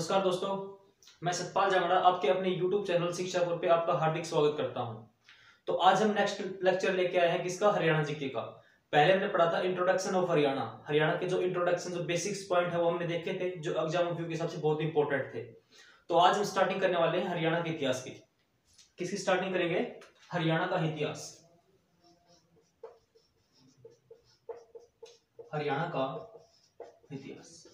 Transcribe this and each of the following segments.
नमस्कार दोस्तों, मैं सतपाल जांगड़ा आपके अपने YouTube चैनल शिक्षापुर पे आपका हार्दिक स्वागत करता हूं। तो आज हम नेक्स्ट लेक्चर लेके आए हैं किसका, हरियाणा जीके का। पहले हमने पढ़ा था इंट्रोडक्शन ऑफ हरियाणा। हरियाणा के जो इंट्रोडक्शन जो बेसिक्स पॉइंट है वो हमने देखे थे, जो एग्जाम रिव्यू के हिसाब से बहुत इंपॉर्टेंट थे। तो आज हम स्टार्टिंग करने वाले हैं हरियाणा के इतिहास की। किसकी स्टार्टिंग करेंगे? हरियाणा का इतिहास। हरियाणा का इतिहास।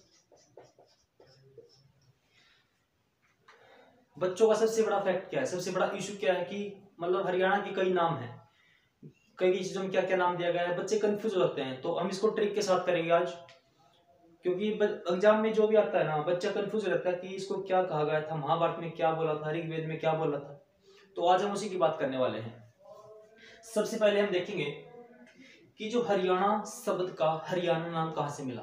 बच्चों का सबसे बड़ा फैक्ट क्या है, सबसे बड़ा इशू क्या है कि मतलब हरियाणा के कई नाम हैं, कई चीजों में क्या क्या नाम दिया गया है, बच्चे कंफ्यूज हो जाते हैं। तो हम इसको ट्रिक के साथ करेंगे आज, क्योंकि एग्जाम में जो भी आता है ना, बच्चा कंफ्यूज हो जाता है कि इसको क्या कहा गया था, महाभारत में क्या बोला था, ऋग्वेद में क्या बोला था। तो आज हम उसी की बात करने वाले हैं। सबसे पहले हम देखेंगे कि जो हरियाणा शब्द का हरियाणा नाम कहां से मिला।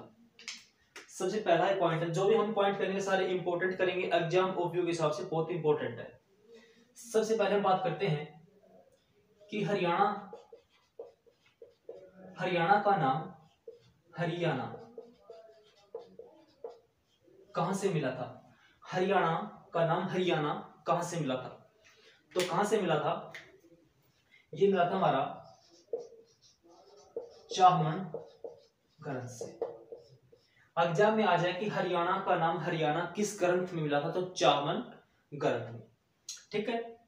सबसे पहला पॉइंट है, जो भी हम पॉइंट करेंगे सारे इंपॉर्टेंट करेंगे, एग्जाम ओपीयू के हिसाब से बहुत इंपॉर्टेंट है। सबसे पहले हम बात करते हैं कि हरियाणा का नाम हरियाणा कहां से मिला था। हरियाणा का नाम हरियाणा कहां से मिला था? तो कहां से मिला था? ये मिला था हमारा चाहमन ग्रंथ से। एग्जाम में आ जाए कि हरियाणा का नाम हरियाणा किस ग्रंथ में मिला था, तो चाहमन ग्रंथ में। ठीक है,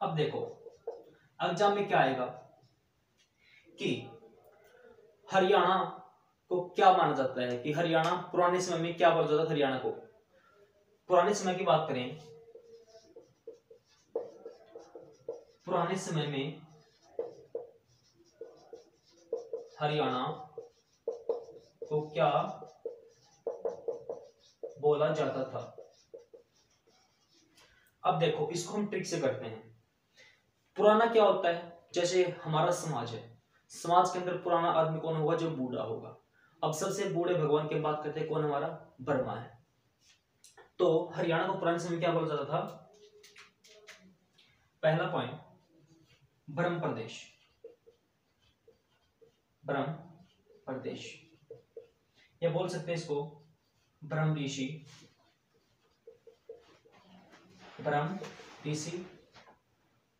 अब देखो एग्जाम में क्या आएगा कि हरियाणा को क्या माना जाता है, कि हरियाणा पुराने समय में क्या बोला जाता था। हरियाणा को पुराने समय की बात करें, पुराने समय में हरियाणा को क्या बोला जाता था। अब देखो इसको हम ट्रिक से करते हैं। पुराना क्या होता है? जैसे हमारा समाज है, समाज के अंदर पुराना आदमी कौन होगा? जो बूढ़ा होगा। अब सबसे बूढ़े भगवान की बात करते हैं, कौन? हमारा ब्रह्मा है। तो हरियाणा को पुराने समय क्या बोला जाता था? पहला पॉइंट, ब्रह्म प्रदेश। ब्रह्म प्रदेश, या बोल सकते हैं इसको ब्रह्म ऋषि। ब्रह्म ऋषि।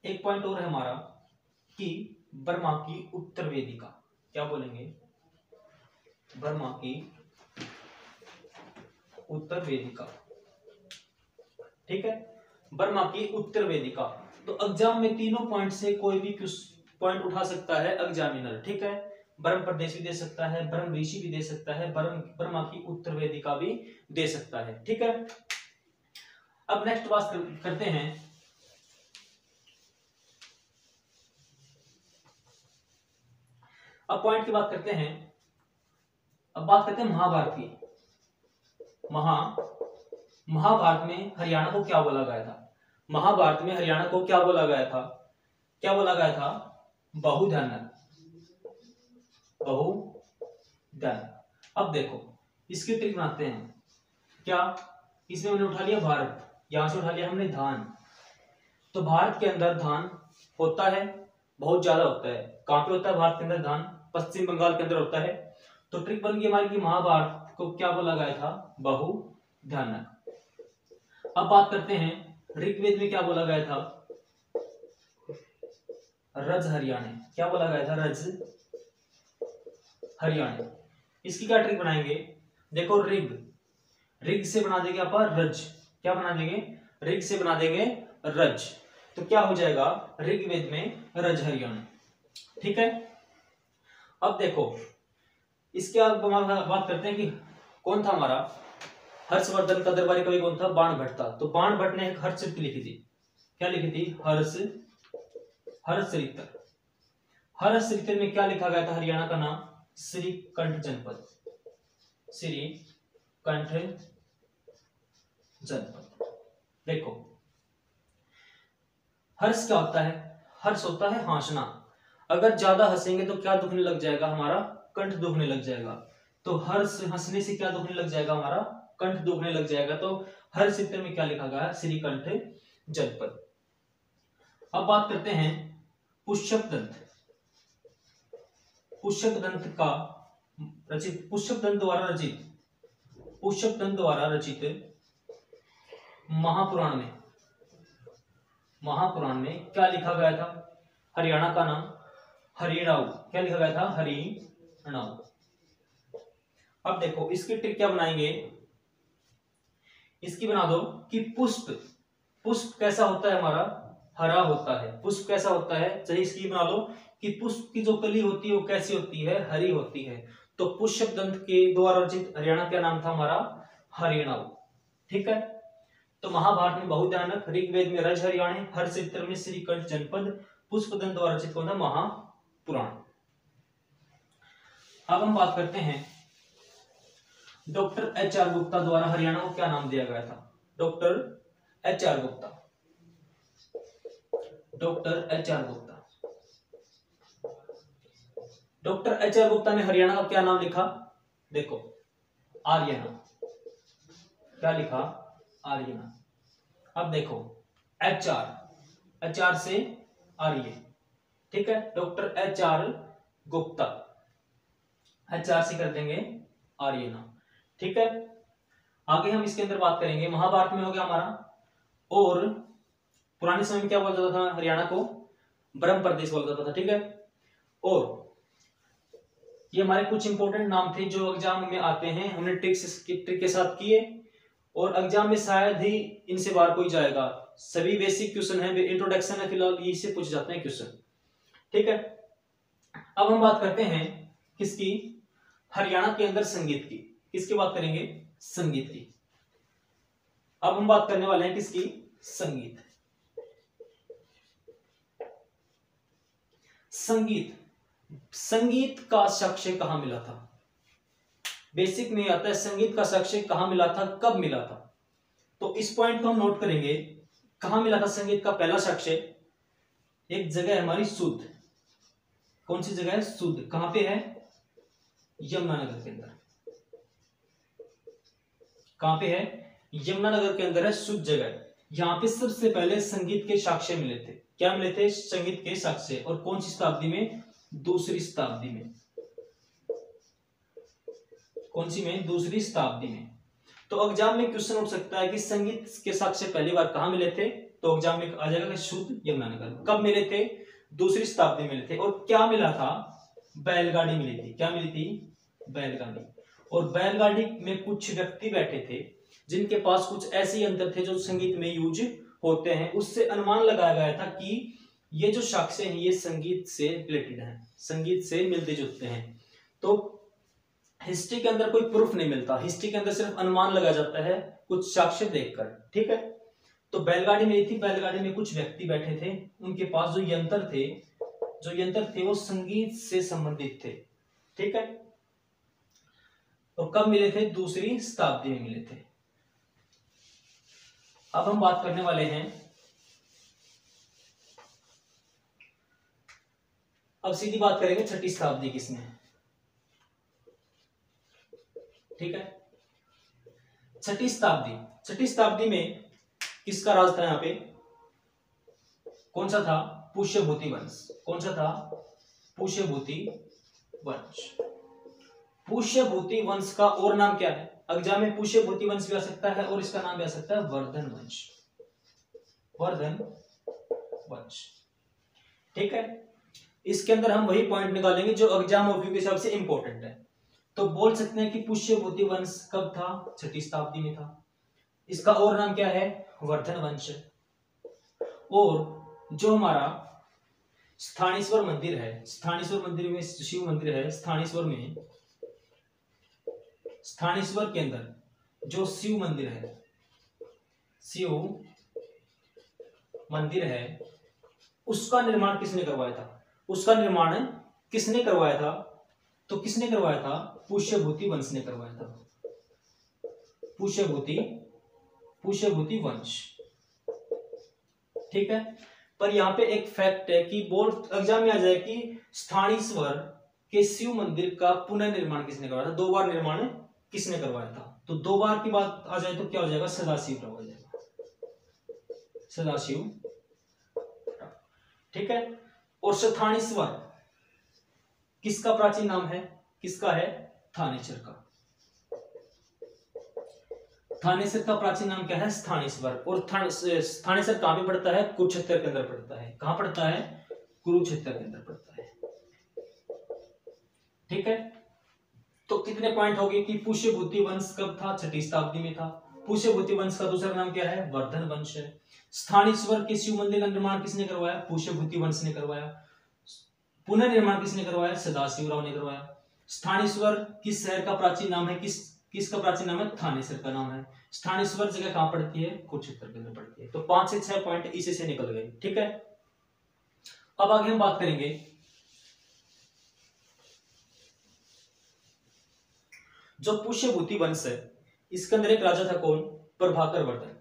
एक पॉइंट और है हमारा कि ब्रह्मा की उत्तर वेदिका। क्या बोलेंगे? ब्रह्मा की उत्तर वेदिका। ठीक है, ब्रह्मा की उत्तर वेदिका। तो एग्जाम में तीनों पॉइंट से कोई भी पॉइंट उठा सकता है एग्जामिनर। ठीक है, ब्रह्म प्रदेश भी दे सकता है, ब्रह्म ऋषि भी दे सकता है, ब्रह्मा की उत्तर वेदिका भी दे सकता है। ठीक है, अब नेक्स्ट बात करते हैं अब पॉइंट की बात करते हैं। अब बात करते हैं महाभारत की। महाभारत में हरियाणा को क्या बोला गया था? महाभारत में हरियाणा को क्या बोला गया था? क्या बोला गया था? बहुधन्य। अब देखो इसकी ट्रिक बनाते हैं। क्या? इसमें हमने उठा लिया भारत, यहां से उठा लिया हमने धान। तो भारत के अंदर धान होता है, बहुत ज्यादा होता है। कहां पे होता है भारत के अंदर धान? पश्चिम बंगाल के अंदर होता है। तो ट्रिक बन गई हमारी कि महाभारत को क्या बोला गया था? बहुधन्य। अब बात करते हैं ऋग्वेद में क्या बोला गया था? रज हरियाणे। क्या बोला गया था? रज हरियाणे। इसकी क्या ट्रिक बनाएंगे? देखो रिग से बना देंगे अपन रज। क्या बना देंगे? रिग से बना देंगे रज। तो क्या हो जाएगा? ऋग्वेद में रज हरियाणा। ठीक है, अब देखो इसके बात करते हैं कि कौन था हमारा हर्षवर्धन का दरबारी कवि? कौन था? बाणभट्ट था। तो बाणभट्ट ने एक हर्षचरित लिखी थी। क्या लिखी थी? हर्षचरित। हर्षचरित में क्या लिखा गया था? हरियाणा का नाम श्रीकंठ जनपद। श्रीकंठ जनपद। देखो हर्ष क्या होता है? हर्ष होता है हंसना। अगर ज्यादा हंसेंगे तो क्या दुखने लग जाएगा? हमारा कंठ दुखने लग जाएगा। तो हर्ष हंसने से क्या दुखने लग जाएगा? हमारा कंठ दुखने लग जाएगा। तो हर्ष चित्र में क्या लिखा गया? श्रीकंठ जनपद। अब बात करते हैं पुष्यप दंत। पुष्यप दंत द्वारा रचित महापुराण में, महापुराण में क्या लिखा गया था? हरियाणा का नाम हरिणाऊ, क्या लिखा गया था? हरिणाऊ। अब देखो इसकी ट्रिक क्या बनाएंगे, इसकी बना दो कि पुष्प, पुष्प कैसा होता है हमारा? हरा होता है। पुष्प कैसा होता है? चलिए इसकी बना लो कि पुष्प की जो कली होती है वो कैसी होती है? हरी होती है। तो पुष्प दंत के द्वारा रचित हरियाणा क्या नाम था हमारा? हरिणाऊ। ठीक है, तो महाभारत में बहुध्यानक, ऋग्वेद में रज हरियाणे, हरचित्र में श्रीकंठ जनपद, पुष्पदंत द्वारा रचित कौन था? महापुराण। अब हम बात करते हैं डॉक्टर एच आर गुप्ता द्वारा हरियाणा को क्या नाम दिया गया था? Doctor H R Gupta, doctor H R Gupta, doctor H R Gupta ने हरियाणा का क्या नाम लिखा? देखो आर्यना, क्या लिखा? आर्यना। अब देखो एच आर, एच आर से आर्य, ठीक है, doctor H R Gupta, H R से कर देंगे आर्यना। ठीक है, आगे हम इसके अंदर बात करेंगे। महाभारत में हो गया हमारा, और पुराने समय में क्या बोला जाता था हरियाणा को? ब्रह्म प्रदेश बोला जाता था। ठीक है, और ये हमारे कुछ इंपॉर्टेंट नाम थे जो एग्जाम में आते हैं, हमने ट्रिक के साथ किए, और एग्जाम में शायद ही इनसे बाहर कोई जाएगा। सभी बेसिक क्वेश्चन है, इंट्रोडक्शन है, फिलहाल यही से पूछ जाते हैं क्वेश्चन। ठीक है, अब हम बात करते हैं किसकी? हरियाणा के अंदर संगीत की। किसकी बात करेंगे? संगीत की। अब हम बात करने वाले हैं किसकी? संगीत। संगीत, संगीत का साक्ष्य कहां मिला था? बेसिक में आता है संगीत का साक्ष्य कहां मिला था, कब मिला था? तो इस पॉइंट को हम नोट करेंगे। कहां मिला था संगीत का पहला साक्ष्य? एक जगह है हमारी सुध। कौन सी जगह है? सुध। कहां पे है? यमुनानगर के अंदर। कहां पे है? यमुनानगर के अंदर है सुध जगह। यहां पे सबसे पहले संगीत के साक्ष्य मिले थे। क्या मिले थे? संगीत के साक्ष्य। और कौन सी शताब्दी में? दूसरी शताब्दी में। कौन सी में? दूसरी शताब्दी में। तो एग्जाम में क्वेश्चन उठ सकता है कि संगीत के साक्ष्य पहली बार कहां मिले थे? तो एग्जाम में आ जाएगा शुद्ध यमुनानगर। कब मिले थे? दूसरी शताब्दी में मिले थे। और क्या मिला था? बैलगाड़ी मिली थी। क्या मिली थी? बैलगाड़ी। और बैलगाड़ी में कुछ व्यक्ति बैठे थे जिनके पास कुछ ऐसे यंत्र थे जो संगीत में यूज होते हैं। उससे अनुमान लगाया गया था कि ये जो साक्ष्य हैं ये संगीत से रिलेटेड हैं, संगीत से मिलते जुलते हैं। तो हिस्ट्री के अंदर कोई प्रूफ नहीं मिलता, हिस्ट्री के अंदर सिर्फ अनुमान लगाया जाता है कुछ साक्ष्य देखकर। ठीक है, तो बैलगाड़ी मिली थी, बैलगाड़ी में कुछ व्यक्ति बैठे थे, उनके पास जो यंत्र थे वो संगीत से संबंधित थे। ठीक है, और कब मिले थे? दूसरी शताब्दी में मिले थे। अब हम बात करने वाले हैं, अब सीधी बात करेंगे छठी शताब्दी किसने? ठीक है, छठी शताब्दी में किसका राज था? यहाँ पे कौन सा था? पुष्यभूति वंश। कौन सा था? पुष्यभूति वंश। पुष्यभूति वंश का और नाम क्या है? एग्जाम में पुष्यभूति वंश भी आ सकता है और इसका नाम भी आ सकता है वर्धन वंश। वर्धन वंश। ठीक है, इसके अंदर हम वही पॉइंट निकालेंगे जो एग्जाम ओवरव्यू के हिसाब से इंपॉर्टेंट है। तो बोल सकते हैं कि पुष्यभूति वंश कब था? छठी शताब्दी में था। इसका और नाम क्या है? वर्धन वंश। और जो हमारा स्थानेश्वर मंदिर है, स्थानेश्वर मंदिर में शिव मंदिर है, स्थानेश्वर में, स्थानेश्वर के अंदर जो शिव मंदिर है, शिव मंदिर है, उसका निर्माण किसने करवाया था? उसका निर्माण किसने करवाया था? तो किसने करवाया था? पुष्यभूति वंश ने करवाया था। पुष्यभूति वंश। ठीक है, पर यहाँ पे एक फैक्ट है कि बोर्ड एग्जाम में आ जाए कि स्थानेश्वर के शिव मंदिर का पुनर्निर्माण किसने करवाया था? 2 बार निर्माण किसने करवाया था? तो 2 बार की बात आ जाए तो क्या हो जाएगा? सदाशिव राव हो जाएगा, सदाशिव। ठीक है, और स्थानेश्वर किसका प्राचीन नाम है? किसका है? थानेश्वर का। थानेसर का प्राचीन नाम क्या है? स्थानेश्वर। और स्थानेसर कहाँ पे पड़ता है? कुरुक्षेत्र के अंदर पड़ता है। कहाँ पड़ता है? कुरुक्षेत्र के अंदर पड़ता है। ठीक है, तो कितने पॉइंट हो गए कि पुष्यभूति वंश कब था? 6वीं शताब्दी में था। पुष्यभूति वंश का दूसरा नाम क्या है? वर्धन वंश है। स्थानेश्वर के शिव मंदिर का निर्माण किसने करवाया? पुष्यभूति वंश ने करवाया। पुनर्निर्माण किसने करवाया? सदाशिवराव ने करवाया। स्थानेश्वर किस शहर का प्राचीन नाम है? किसका प्राचीन नाम है? थानेसर का नाम है। स्थानेश्वर जगह कहां पड़ती है? कुरुक्षेत्र के अंदर पड़ती है। तो 5 से 6 पॉइंट इसी से निकल गए। ठीक है, अब आगे हम बात करेंगे जो पुष्यभूति वंश है, इसके अंदर एक राजा था। कौन? प्रभाकर वर्धन।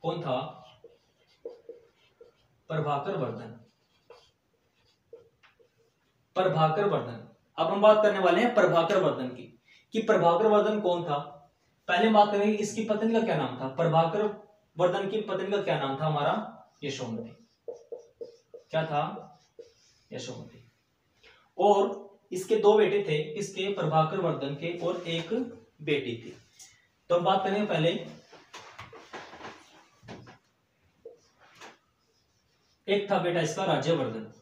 कौन था? प्रभाकर वर्धन। प्रभाकर वर्धन। अब हम बात करने वाले हैं प्रभाकर वर्धन की, कि प्रभाकर वर्धन कौन था। पहले बात करेंगे इसकी पत्नी का क्या नाम था। प्रभाकर वर्धन की पत्नी का क्या नाम था? हमारा यशोमती। क्या था? यशोमती। और इसके 2 बेटे थे। इसके प्रभाकर वर्धन के, और एक बेटी थी। तो हम बात करेंगे पहले, एक था बेटा इसका राज्यवर्धन,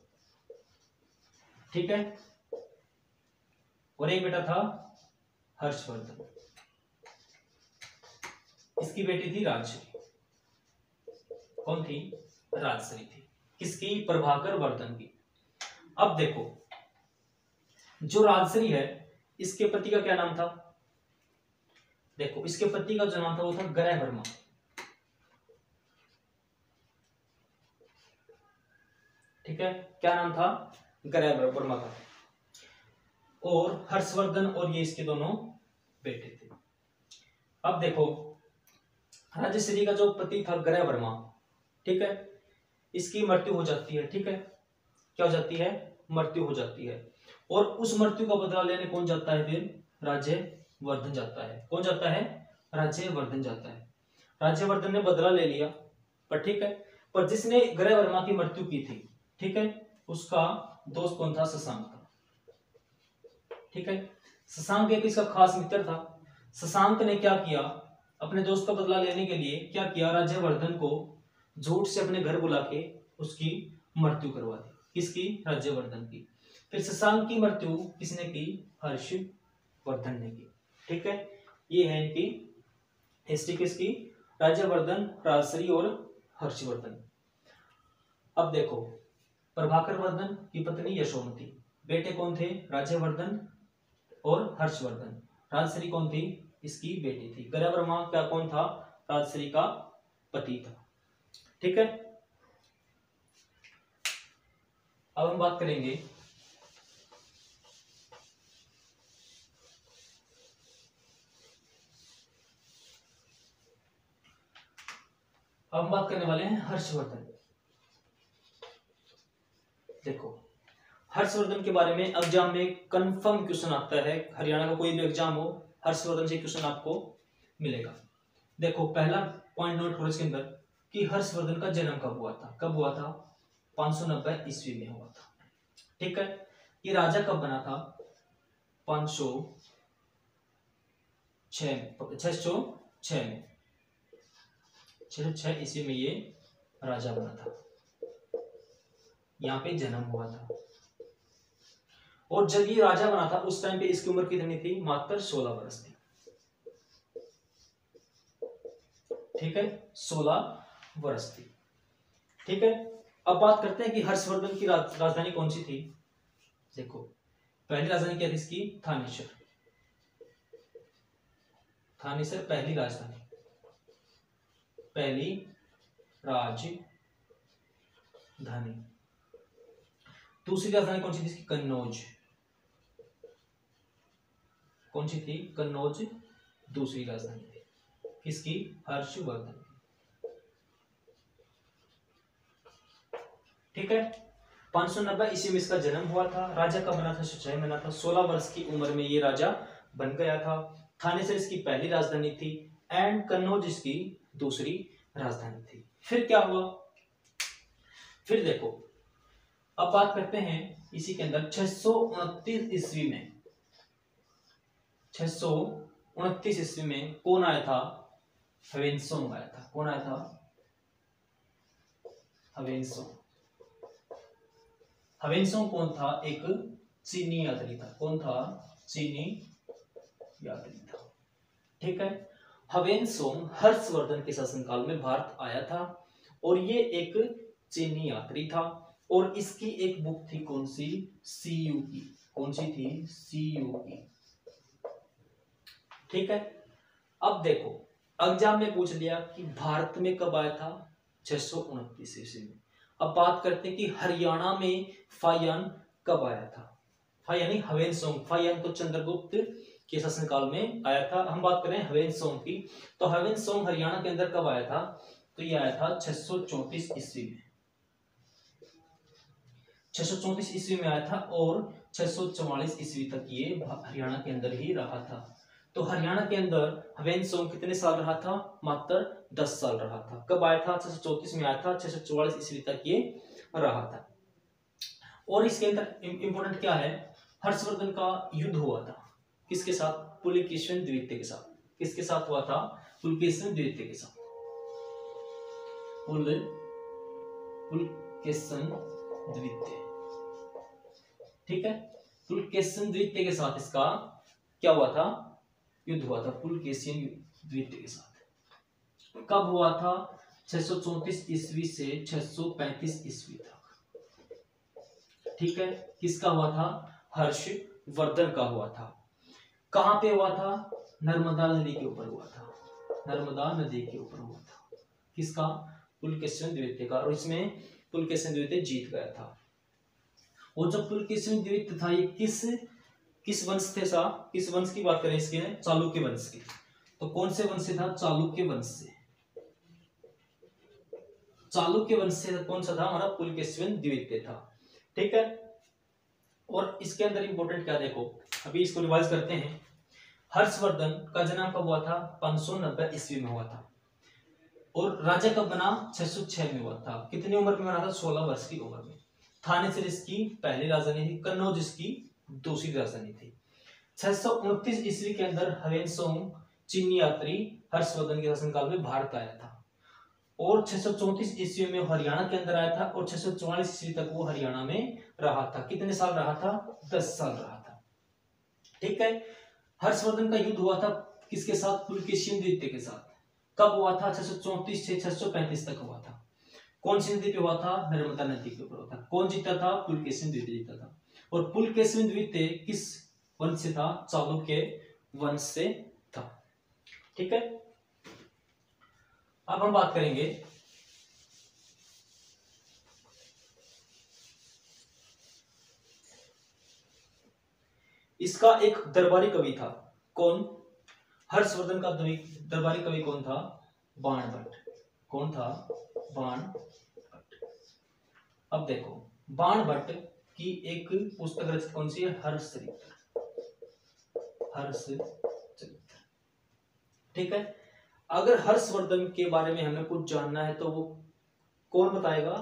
ठीक है, और एक बेटा था हर्षवर्धन। इसकी बेटी थी राजश्री। कौन थी? राजश्री थी। किसकी? प्रभाकर वर्धन की। अब देखो, जो राजश्री है, इसके पति का क्या नाम था? देखो, इसके पति का जो नाम था वो था ग्रह वर्मा। ठीक है, क्या नाम था? ग्रह वर्मा का। और हर्षवर्धन, और ये इसके दोनों बेटे थे। अब देखो, राजश्री का जो पति था ग्रह वर्मा, ठीक है, इसकी मृत्यु हो जाती है। ठीक है, क्या हो जाती है? मृत्यु हो जाती है। और उस मृत्यु का बदला लेने कौन जाता है? फिर राज्यवर्धन जाता है। कौन जाता है? राज्यवर्धन जाता है। राज्यवर्धन ने बदला ले लिया, पर ठीक है, पर जिसने ग्रह वर्मा की मृत्यु की थी, ठीक है, उसका दोस्त कौन था? शशांक था। ठीक है, शशांक एक इसका खास मित्र था। शशांक ने क्या किया? अपने दोस्त का बदला लेने के लिए क्या किया? राज्यवर्धन को झूठ से अपने घर बुला के उसकी मृत्यु करवा दी। किसकी? राज्यवर्धन की। फिर शशांक की मृत्यु किसने की? हर्षवर्धन ने की। ठीक है, ये है इनकी हिस्ट्री किसकी? राज्यवर्धन, राजश्री और हर्षवर्धन। अब देखो, प्रभाकर वर्धन की पत्नी यशोमती, बेटे कौन थे? राज्यवर्धन और हर्षवर्धन। राजश्री कौन थी? इसकी बेटी थी। ग्रह वर्मा क्या कौन था? राजश्री का पति था। ठीक है, अब हम बात करेंगे करने वाले हैं हर्षवर्धन। देखो, हर्षवर्धन के बारे में एग्जाम में कंफर्म क्वेश्चन आता है। हरियाणा का कोई भी एग्जाम हो, हर्षवर्धन से क्वेश्चन आपको मिलेगा। देखो, पहला पॉइंट नोट करो इसके अंदर कि हर्षवर्धन का जन्म कब हुआ था? कब हुआ था? 590 ईस्वी में हुआ था। ठीक है, ये राजा कब बना था? 606 ईस्वी में ये राजा बना था। यहाँ पे जन्म हुआ था। और जब ये राजा बना था उस टाइम पे इसकी उम्र कितनी थी? मात्र 16 वर्ष थी। ठीक है, 16 वर्ष थी। ठीक है, अब बात करते हैं कि हर्षवर्धन की राजधानी कौन सी थी। देखो, पहली राजधानी क्या थी इसकी? थानेश्वर। थानेश्वर पहली राजधानी, पहली राजधानी। दूसरी राजधानी कौन सी थी इसकी? कन्नौज। कौन सी थी? कन्नौज दूसरी राजधानी थी। किसकी? हर्षवर्धन। ठीक है, 590 ईस्वी में इसका जन्म हुआ था। राजा कब बना था? 6 महीना था। 16 वर्ष की उम्र में ये राजा बन गया था। थानेसर इसकी पहली राजधानी थी एंड कन्नौज इसकी दूसरी राजधानी थी। फिर क्या हुआ? फिर देखो, अब बात करते हैं इसी के अंदर 629 ईस्वी में, 629 629 ईस्वी में कौन आया था? ह्वेनसोंग आया था। कौन आया था? ह्वेनसोंग। ह्वेनसोंग कौन था? एक चीनी यात्री था। कौन था? चीनी यात्री था। ठीक है। ह्वेनसोंग हर्षवर्धन के शासनकाल में भारत आया था और ये एक चीनी यात्री था और इसकी एक बुक थी कौन सी? सीयू की। कौन सी थी? सीयू की। ठीक है। अब देखो एग्जाम में पूछ लिया कि भारत में कब आया था? 629 ईस्वी में। अब बात करते हैं कि हरियाणा में फाहियान कब आया था? फाहियान यानी ह्वेनसोंग। फाहियान तो चंद्रगुप्त के शासनकाल में आया था। हम बात करें ह्वेनसोंग की, तो ह्वेनसोंग हरियाणा के अंदर कब आया था? तो ये आया था 634 ईस्वी में। 634 ईस्वी में आया था और 644 ईस्वी तक ये हरियाणा के अंदर ही रहा था। तो हरियाणा के अंदर ह्वेनसोंग कितने साल रहा था? मात्र 10 साल रहा था। कब आया था? 634 में आया था, 644 ईस्वी तक ये रहा था। और इसके अंदर इंपॉर्टेंट क्या है? हर्षवर्धन का युद्ध हुआ था किसके साथ? पुलकेशिन द्वितीय के साथ। किसके साथ हुआ था? पुलकेशिन द्वितीय के साथ। पुलकेशिन द्वितीय। ठीक है। पुलकेशिन द्वितीय के साथ इसका क्या हुआ था? युद्ध हुआ था पुलकेशिन द्वितीय के साथ। कब हुआ था? 634 ईस्वी से 635 ईस्वी तक। ठीक है। किसका हुआ था? हर्षवर्धन का हुआ था। कहां पे हुआ था? नर्मदा नदी के ऊपर हुआ था। नर्मदा नदी के ऊपर हुआ था। किसका? पुलकेशिन द्वितीय का। और इसमें पुलकेशिन द्वितीय जीत गया था। और जब पुलकेशिन द्वितीय था ये किस वंश थे सा? किस वंश की बात करें इसके? चालुक्य वंश की। तो कौन से वंश से था? चालुक्य वंश से। चालुक्य वंश से कौन सा था? हमारा पुलकेशिन द्वितीय था। ठीक है। और इसके अंदर इंपॉर्टेंट क्या देखो, अभी इसको रिवाइज करते हैं। हर्षवर्धन का जन्म कब हुआ था? 590 ईस्वी में हुआ था। और राजा कब बना? 606 में हुआ था। कितनी उम्र में बना था? 16 वर्ष की उम्र में। थानेसर इसकी पहली राजधानी थी, कन्नौज इसकी दूसरी राजधानी थी। 629 ईस्वी के अंदर ह्वेनसोंग चीनी यात्री हर्षवर्धन के शासनकाल में भारत आया था और 634 ईस्वी में हरियाणा के अंदर आया था और 644 ईस्वी तक वो हरियाणा में रहा था। कितने साल रहा था? 10 साल रहा था। ठीक है। हर्षवर्धन का युद्ध हुआ था किसके साथ? पुलकेशिन द्वितीय के साथ। कब हुआ था? 634 से 635 तक हुआ था। कौन सी नदी पे हुआ था? नर्मदा नदी के ऊपर हुआ था। कौन जीता था? पुलकेशिन द्वितीय जीता था। और पुलकेशिन द्वितीय किस वंश से था? चालुक्य वंश से था। ठीक है। अब हम बात करेंगे इसका एक दरबारी कवि था। कौन? हर्षवर्धन का दरबारी कवि कौन था? बाणभट्ट। कौन था? बाणभट्ट। अब देखो बाणभट्ट की एक पुस्तक रचित कौन सी है? हर्षचरित्र। हर्षचरित्र। ठीक है। अगर हर्षवर्धन के बारे में हमें कुछ जानना है तो वो कौन बताएगा?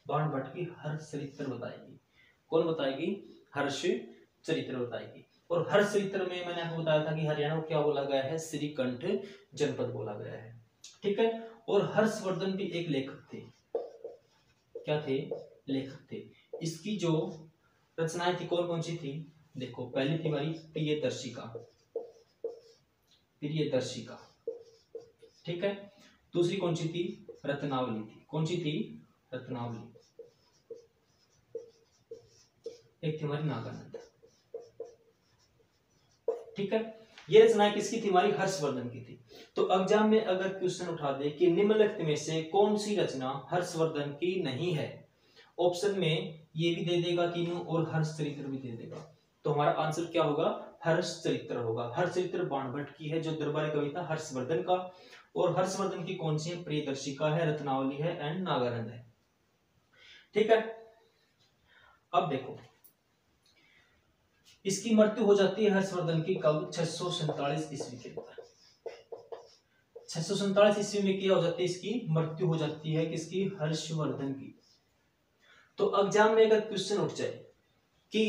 बाणभट्ट की हर्षचरित्र बताएगी। कौन बताएगी? हर्षचरित्र बताएगी। और हर्षचरित्र में मैंने आपको बताया था कि हरियाणा को क्या बोला गया है? श्रीकंठ जनपद बोला गया है। ठीक है। और हर्षवर्धन भी एक लेखक थे। क्या थे? लेखक थे। इसकी जो रचनाएं थी कौन कौन सी थी? देखो पहली थी हमारी प्रियदर्शिका। प्रियदर्शिका। ठीक है। दूसरी कौन सी थी? रत्नावली थी। कौन सी थी? रत्नावली। एक थी हमारी नागानंद। ठीक है। ये रचनाएं किसकी थी? हमारी हर्षवर्धन की थी। तो एग्जाम में अगर क्वेश्चन उठा दे कि निम्नलिखित में से कौन सी रचना हर्षवर्धन की नहीं है, ऑप्शन में ये भी दे देगा तीनों और हर्षचरित्र भी दे देगा, तो हमारा आंसर क्या होगा? हर्षचरित्र होगा। हर्षचरित्र बाणभट्ट की है जो दरबारी कवि था हर्षवर्धन का। और हर्षवर्धन की कौन सी है? प्रियदर्शिका है, रत्नावली है एंड नागानंद है। ठीक है। अब देखो इसकी मृत्यु हो जाती है हर्षवर्धन की कब? 647 ईस्वी के अंदर। 647 ईस्वी में क्या हो जाती है? इसकी मृत्यु हो जाती है। किसकी? हर्षवर्धन की। तो एग्जाम में अगर क्वेश्चन उठ जाए कि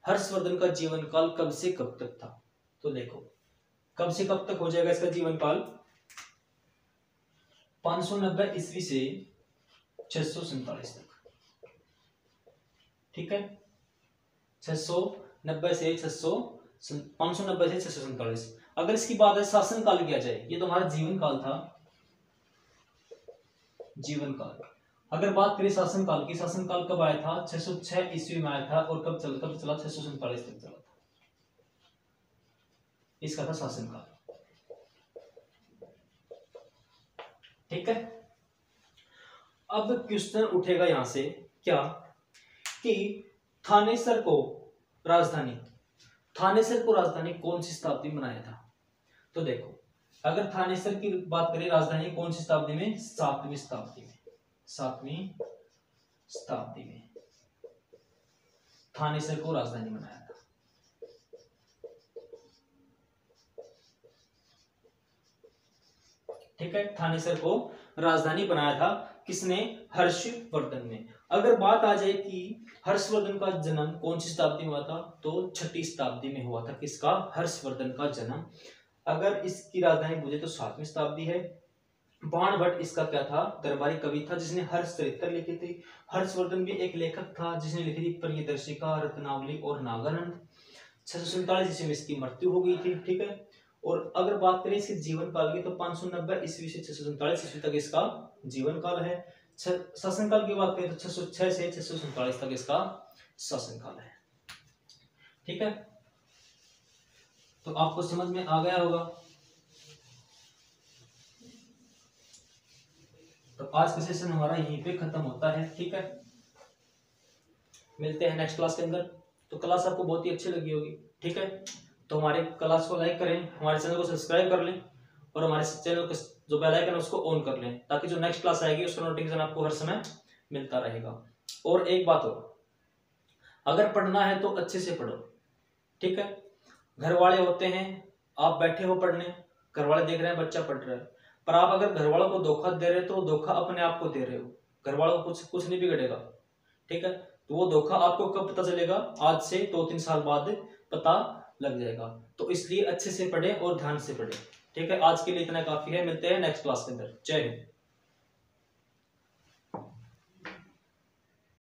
हर्षवर्धन का जीवन काल कब से कब तक था, तो देखो कब से कब तक हो जाएगा इसका जीवन काल? 590 ईस्वी से 647 तक। ठीक है, 590 से 647। अगर इसकी बात है शासन काल किया जाए, ये तो हमारा जीवन काल था, जीवन काल। अगर बात करें शासन काल की, शासन काल कब आया था? 606 ईस्वी में आया था और कब चला 647 तक चला था। इसका था शासन काल। ठीक है, अब क्वेश्चन उठेगा यहां से क्या कि थानेसर को राजधानी कौन सी शताब्दी में बनाया था? तो देखो, अगर थानेसर की बात करें, राजधानी कौन सी शताब्दी में? 7वीं शताब्दी में थानेसर को राजधानी बनाया था। ठीक है, थानेसर को राजधानी बनाया था किसने? हर्षवर्धन ने। अगर बात आ जाए कि हर्षवर्धन का जन्म कौन सी शताब्दी में हुआ था, तो 6वीं शताब्दी में हुआ था। किसका? हर्षवर्धन का जन्म। अगर इसकी राजधानी पूछे तो 7वीं शताब्दी है। बाणभट्ट इसका क्या था? दरबारी कवि था जिसने हर्षचरित्र लिखी थी। हर्षवर्धन भी एक लेखक था जिसने लिखी थी प्रियदर्शिका, रत्नावली और नागानंद। 647 ईस्वी में इसकी मृत्यु हो गई थी। ठीक है, और अगर बात करें इसके जीवन काल की, तो 590 ईस्वी से 647 ईस्वी तक इसका जीवन काल है। शासन काल की बात करें तो 606 से 647 तक इसका शासन काल है। ठीक है, तो आपको समझ में आ गया होगा। तो आज का सेशन हमारा यहीं पे खत्म होता है। ठीक है, मिलते हैं नेक्स्ट क्लास के अंदर। तो क्लास आपको बहुत ही अच्छी लगी होगी। ठीक है, तो हमारे क्लास को लाइक करें, हमारे चैनल को सब्सक्राइब कर लें और हमारे चैनल का जो बेल आइकन है उसको ऑन कर लें, ताकि जो नेक्स्ट क्लास आएगी उसका नोटिफिकेशन आपको हर समय मिलता रहेगा। और एक बात और, अगर पढ़ना है तो अच्छे से पढ़ो। ठीक है, घर वाले होते हैं, आप बैठे हो पढ़ने, घर वाले देख रहे हैं बच्चा पढ़ रहा है, पर आप अगर घर वालों को धोखा दे रहे हो तो धोखा अपने आप को दे रहे हो। घर वालों को कुछ नहीं बिगड़ेगा। ठीक है, तो वो धोखा आपको कब पता चलेगा? आज से 2-3 साल बाद पता लग जाएगा। तो इसलिए अच्छे से पढ़े और ध्यान से पढ़े। ठीक है, आज के लिए इतना काफी है। मिलते हैं नेक्स्ट क्लास के अंदर। जय हिंद।